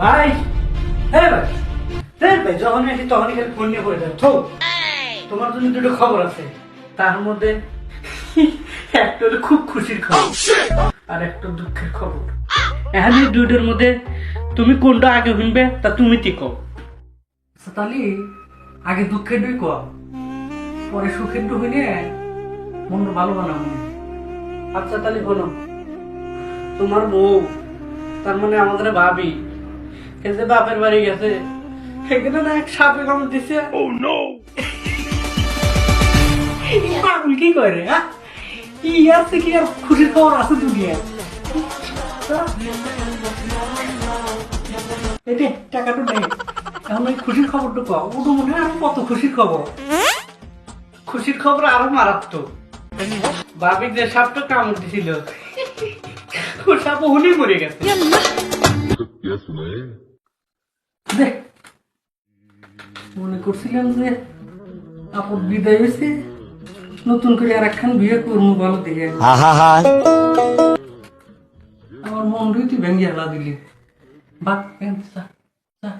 ভাই, হ্যাঁ ভাই, হ্যাঁ ভাই, যখনই আসি তখনই খালি ফোন নিয়ে পড়ে যাও। থো, তোমার জন্য দুটো খবর আছে। তার মধ্যে একটা হলো খুব খুশির খবর আর একটা দুঃখের খবর। এখন এই দুইটার মধ্যে তুমি কোনটা আগে শুনবে তা তুমি ঠিক কও। আচ্ছা, তাহলে আগে দুঃখের দুই কও, পরে সুখের দু হইলে মনটা ভালো বানাবো। আচ্ছা তাহলে বলো, তোমার বউ, তার মানে আমাদের ভাবি, এই যে বাপের বাড়ি গেছে, সেখানে না এক সাপে কামড় দিছে। পাগল কি করে, হ্যাঁ? কি আছে কি আর খুশির খবর আছে দুনিয়া? এই দে, টাকাটা দে। এখন ওই খুশির খবরটা পাও, ওটা মনে হয় আরো কত খুশির খবর। খুশির খবর আরো মারাত্মক। ভাবি যে সাপটা কামড় দিছিল, ও সাপ ওখানেই মরে গেছে। দেখ, মনে করছিলাম যে আপদ বিদায় হয়েছে, নতুন করে আর একখান বিয়ে করবো ভালো দেখে। আমার মন রইতে ভেঙে হেলা দিলি। বাদ, যা যা।